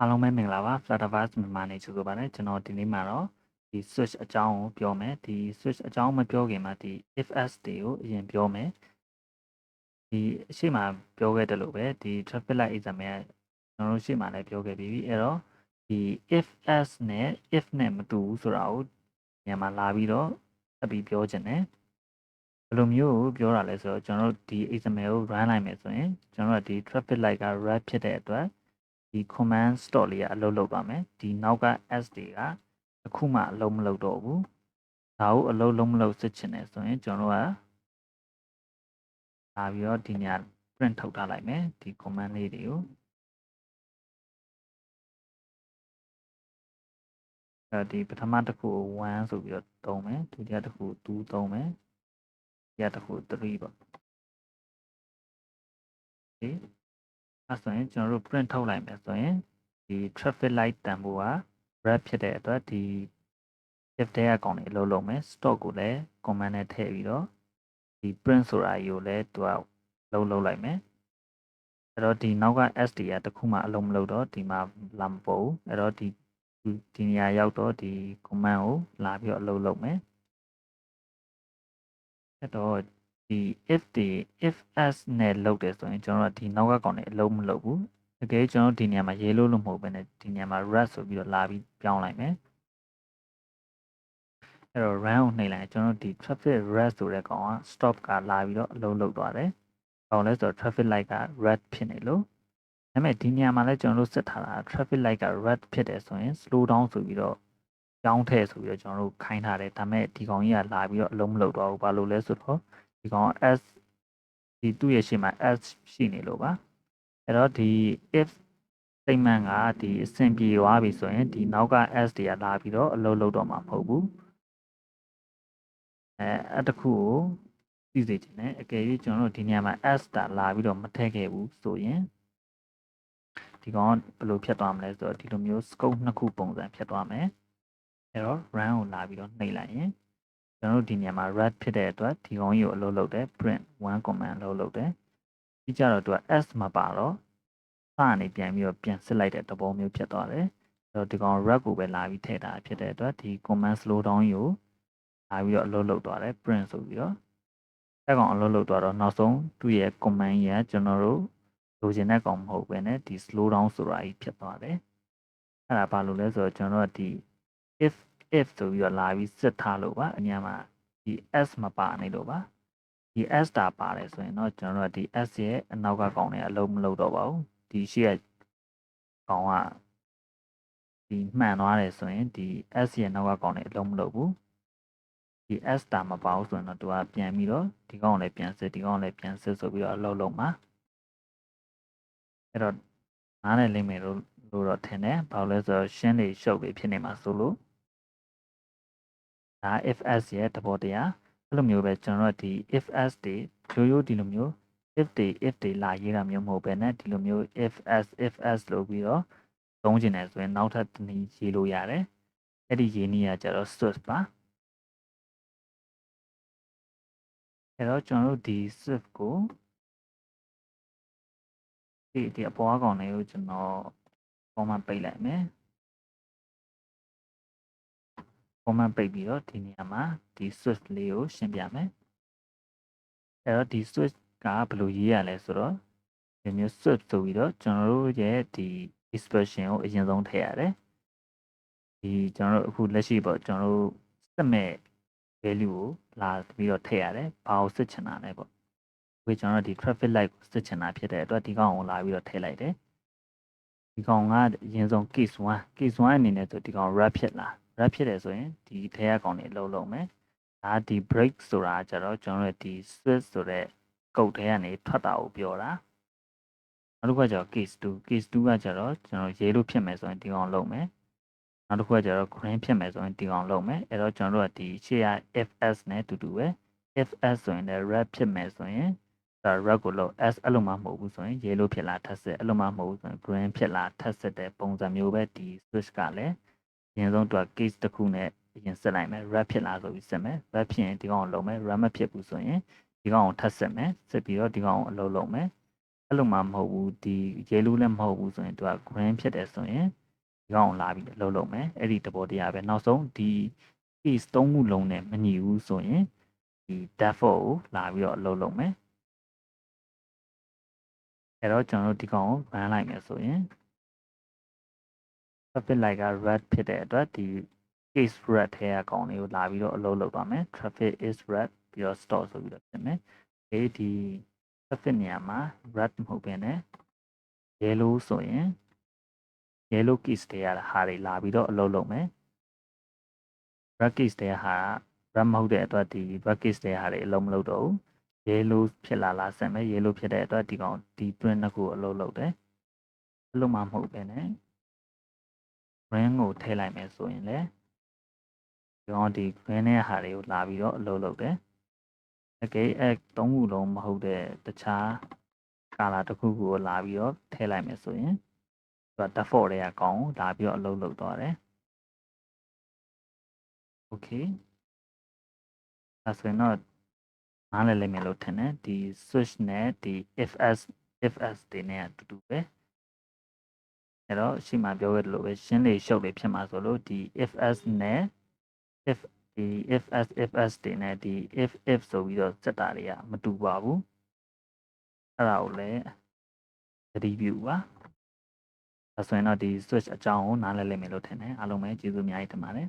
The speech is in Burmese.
အားလုံးပဲမင်္ဂလာပါ Firebase မြန်မာနေဆိုပါတယ်ကျွန်တော်ဒီနေ့မှာတော့ဒီ switch အကြောင်းကိုပြောမယ်ဒီ switch အကြောင်းမပြောခင်မှာဒီ if else တွေကိုအရင်ပြောမယ်ဒီအရှိမပြောခဲ့တယ်လို့ပဲဒီ traffic light exam ရဲ့ကျွန်တော်တို့ရှိမှလည်းပြောခဲ့ပြီးအဲ့တော့ဒီ if else နဲ့ if နဲ့မတူဘူးဆိုတာကိုညမှာလာပြီးတော့အပြီးပြောခြင်းတယ်ဘယ်လိုမျိုးကိုပြောတာလဲဆိုတော့ကျွန်တော်တို့ဒီ exam ကို run လိုက်မယ်ဆိုရင်ကျွန်တော်တို့ဒီ traffic light က red ဖြစ်တဲ့အတွက်ဒီ command store လေးကအလုပ်လုပ်ပါမယ်ဒီနောက်က s တွေကအခုမှအလုပ်မလုပ်တော့ဘူးဒါကိုအလုပ်လုံးမလုပ်စစ်ချင်တယ်ဆိုရင်ကျွန်တော်တို့ကလာပြီးတော့ဒီည print ထုတ်ထားလိုက်မယ်ဒီ command လေးတွေကိုဒီပထမတစ်ခုကို1ဆိုပြီးတော့သုံးမယ်ဒုတိယတစ်ခု2သုံးမယ်တတိယတစ်ခု3ပေါ့ဒီအဲ့ဆိုရင်ကျွန်တော်တို့ print ထုတ်လိုက်မယ်ဆိုရင်ဒီ traffic light တန်ဖိုးက red ဖြစ်တဲ့အတွက်ဒီ if တဲ့အကောင့်တွေအလုပ်လုပ်မယ် stock ကိုလည်း command နဲ့ထည့်ပြီးတော့ဒီ print ဆိုတာကြီးကိုလည်းသူကလုပ်လိုက်မယ်အဲ့တော့ဒီနောက်က SD ကတခုမှအလုံးမလုပ်တော့ဒီမှာလာမပေါ်ဘူးအဲ့တော့ဒီနေရာရောက်တော့ဒီ command ကိုလာပြီးတော့အလုပ်လုပ်မယ်အဲ့တော့ဒီ if s နဲ့လုပ်တယ်ဆိုရင်ကျွန်တော်တို့ဒီနောက်ကကောင်တွေအလုံးမလုပ်ဘူးတကယ်ကျွန်တော်ဒီနေရာမှာရေးလို့မဟုတ်ဘဲနဲ့ဒီနေရာမှာ red ဆိုပြီးတော့လာပြီးပြောင်းလိုက်မယ်အဲ့တော့ run ကိုနှိပ်လိုက်ကျွန်တော်ဒီ traffic red ဆိုတဲ့ကောင်က stop ကလာပြီးတော့အလုံးလုပ်သွားတယ်။ဘာလို့လဲဆိုတော့ traffic light က red ဖြစ်နေလို့ဒါပေမဲ့ဒီနေရာမှာလည်းကျွန်တော်တို့ဆက်ထားတာ traffic light က red ဖြစ်တယ်ဆိုရင် slow down ဆိုပြီးတော့ကြောင်းထည့်ဆိုပြီးတော့ကျွန်တော်တို့ခိုင်းထားတယ်ဒါပေမဲ့ဒီကောင်ကြီးကလာပြီးတော့အလုံးမလုပ်တော့ဘူးဘာလို့လဲဆိုတော့ဒီကောင် s ဒီသူ့ရဲ့ရှေ့မှာ s ရှိနေလို့ပါအဲ့တော့ဒီ if statement ကဒီအဆင်ပြေသွားပြီဆိုရင်ဒီနောက်က s တွေကလာပြီးတော့အလုံးလုပ်တော့မှာမဟုတ်ဘူးအဲ့တခုကိုသိစေချင်တယ်အကယ်၍ကျွန်တော်တို့ဒီနေရာမှာ s တာလာပြီးတော့မထည့်ခဲ့ဘူးဆိုရင်ဒီကောင်ဘယ်လိုဖြတ်သွားမလဲဆိုတော့ဒီလိုမျိုး scope နှစ်ခုပုံစံဖြတ်သွားမယ်အဲ့တော့ run ကိုလာပြီးတော့နှိပ်လိုက်ရင်ကျွန်တော်တို့ဒီနေရာမှာ red ဖြစ်တဲ့အတွက်ဒီကောင်ကြီးကိုအလုပ်လုပ်တယ် print 1 command အလုပ်လုပ်တယ်ပြီးကြတော့သူက s မပါတော့စကနေပြန်ပြီးတော့ပြန်စစ်လိုက်တဲ့သဘောမျိုးဖြစ်သွားတယ်အဲ့တော့ဒီကောင် red ကိုပဲလာပြီးထည့်တာဖြစ်တဲ့အတွက်ဒီ command slow down ကြီးကိုလာပြီးတော့အလုပ်လုပ်သွားတယ် print ဆိုပြီးတော့အဲ့ကောင်အလုပ်လုပ်သွားတော့နောက်ဆုံးသူ့ရဲ့ command ကြီးကကျွန်တော်တို့လိုချင်တဲ့ကောင်မဟုတ်ဘဲနဲ့ဒီ slow down ဆိုတာကြီးဖြစ်သွားတယ်အဲ့ဒါဘာလို့လဲဆိုတော့ကျွန်တော်တို့ဒီ if ဆိုပြီးတော့လာပြီးစစ်ထားလို့ပါအညာမှာဒီ s မပါနေလို့ပါဒီ s တာပါတယ်ဆိုရင်တော့ကျွန်တော်တို့ဒီ s ရဲ့အနောက်ကကောင်တွေအလုံးမလုပ်တော့ပါဘူးဒီရှေ့ကောင်ကဒီမှန်သွားတယ်ဆိုရင်ဒီ s ရဲ့နောက်ကကောင်တွေအလုံးမလုပ်ဘူးဒီ s တာမပါဘူးဆိုရင်တော့သူကပြန်ပြီးတော့ဒီကောင်လည်းပြန်စစ်ဒီကောင်လည်းပြန်စစ်ဆိုပြီးတော့အလုပ်လုပ်မှာအဲ့တော့နားနဲ့လိမ့်မယ်လို့တော့ထင်တယ်ဘာလို့လဲဆိုတော့ရှင်းနေရှုပ်တွေဖြစ်နေမှာဆိုလို့ဒါ if s ရဲ့သဘောတရားအဲ့လိုမျိုးပဲကျွန်တော်တို့ဒီ if s တွေရိုးဒီလိုမျိုး if တွေလာရေးတာမျိုးမဟုတ်ပဲねဒီလိုမျိုး if s လို့ပြီးတော့သုံးချင်တယ်ဆိုရင်နောက်ထပ်တစ်နည်းရေးလို့ရတယ်အဲ့ဒီရေးနည်းကကျတော့ switch ပါအဲ့တော့ကျွန်တော်တို့ဒီ switch ကိုဒီအပေါ်ကောင်လေးကိုကျွန်တော်ပုံမှန်ပိတ်လိုက်မယ်ပုံမှန်ပိတ်ပြီးတော့ဒီနေရာမှာဒီ switch လေးကိုရှင်းပြမယ်အဲ့တော့ဒီ switch ကဘယ်လိုရေးရလဲဆိုတော့ဒီမျိုး switch ဆိုပြီးတော့ကျွန်တော်တို့ရဲ့ဒီ expression ကိုအရင်ဆုံးထည့်ရတယ်ဒီကျွန်တော်တို့အခုလက်ရှိပေါ့ကျွန်တော်တို့စစ်မဲ့ value ကိုလာပြီးတော့ထည့်ရတယ်ဘာကိုစစ်ချင်တာလဲပေါ့ဒီကျွန်တော်တို့ဒီ traffic light ကိုစစ်ချင်တာဖြစ်တဲ့အတွက်ဒီကောင်ကိုလာပြီးတော့ထည့်လိုက်တယ်ဒီကောင်ကအရင်ဆုံး case 1အနေနဲ့ဆိုဒီကောင် red ဖြစ်လာ red ဖြစ်တယ်ဆိုရင်ဒီထဲကကောင်တွေအလုံးလုံးမယ်ဒါဒီ break ဆိုတာကျတော့ကျွန်တော်တို့ဒီ switch ဆိုတဲ့ code ထဲကနေထွက်တာကိုပြောတာနောက်တစ်ခုကကျတော့ case 2ကကျတော့ကျွန်တော်ရေးလို့ဖြစ်မယ်ဆိုရင်ဒီကောင်လုံးမယ်နောက်တစ်ခုကကျတော့ green ဖြစ်မယ်ဆိုရင်ဒီကောင်လုံးမယ်အဲ့တော့ကျွန်တော်တို့ကဒီရှေ့က fs နဲ့တူတူပဲ fs ဆိုရင်လည်း red ဖြစ်မယ်ဆိုရင်ဒါ red ကိုလို့ s အဲ့လိုမှမဟုတ်ဘူးဆိုရင် yellow ဖြစ်လာထပ်စစ်အဲ့လိုမှမဟုတ်ဘူးဆိုရင် green ဖြစ်လာထပ်စစ်တဲ့ပုံစံမျိုးပဲဒီ switch ကလည်းအရင်ဆုံးသူက case တစ်ခုနဲ့အရင်စစ်လိုက်မယ် red ဖြစ်လာဆိုပြီးစစ်မယ် red ဖြစ်ရင်ဒီကောင်ကိုလုံးမယ် red မဖြစ်ဘူးဆိုရင်ဒီကောင်ကိုထပ်စစ်မယ်စစ်ပြီးတော့ဒီကောင်ကိုအလုပ်လုပ်မယ် အဲ့လိုမှမဟုတ်ဘူးဒီ yellow လည်းမဟုတ်ဘူးဆိုရင်သူက green ဖြစ်တယ်ဆိုရင်ဒီကောင်လာပြီးလှုပ်လုပ်မယ်အဲ့ဒီသဘောတရားပဲနောက်ဆုံးဒီ case 3ခုလုံးနဲ့မညီဘူးဆိုရင်ဒီ default ကိုလာပြီးတော့လှုပ်လုပ်မယ်အဲ့တော့ကျွန်တော်တို့ဒီကောင်ကို run လိုက်မယ်ဆိုရင် traffic light က red ဖြစ်တဲ့အတွက်ဒီ case red ထဲကကောင်လေးကိုလာပြီးတော့အလုပ်လုပ်သွားမယ် traffic is red ပြီးတော့ stop ဆိုပြီးတော့ပြင်မယ်ဒီ traffic နေရာမှာ red မဟုတ်ဘဲနဲ့ yellow ဆိုရင် yellow case တွေရတာဟာတွေလာပြီးတော့အလုပ်လုပ်မယ် red case တွေဟာ red မဟုတ်တဲ့အတွက်ဒီ red case တွေဟာတွေအလုပ်မလုပ်တော့ဘူး yellow ဖြစ်လာဆက်မယ် yellow ဖြစ်တဲ့အတွက်ဒီကောင်ဒီ print နှစ်ခုအလုပ်လုပ်တယ်အလုပ်မှမဟုတ်ဘဲနဲ့ green ကိုထည့်လိုက်မယ်ဆိုရင်လည်းဒီကောင်ဒီ green ရဲ့ဟာတွေကိုလာပြီးတော့အလုပ်လုပ်တယ်။ okay အဲ့သုံးခုလုံးမဟုတ်တဲ့တခြား color တစ်ခုခုကိုလာပြီးတော့ထည့်လိုက်မယ်ဆိုရင်သူက default တွေကကောင်းလာပြီးတော့အလုပ်လုပ်သွားတယ်။ okay ဒါဆိုရင်တော့နားလည်လိမ့်မယ်လို့ထင်တယ်ဒီ switch နဲ့ဒီ if else တွေနဲ့အတူတူပဲအဲ့တော့ရှေ့မှာပြောခဲ့သလိုပဲရှင်းလေရှုပ်လေဖြစ်မှာဆိုလို့ဒီ if else နဲ့ if ဒီ if else တွေနဲ့ဒီ if ဆိုပြီးတော့စက်တာတွေကမတူပါဘူးအဲ့ဒါကိုလည်းသတိပြုပါဒါဆိုရင်တော့ဒီ switch အကြောင်းကိုနားလည်လိမ့်မယ်လို့ထင်တယ်အားလုံးပဲကျေးဇူးအများကြီးတင်ပါတယ်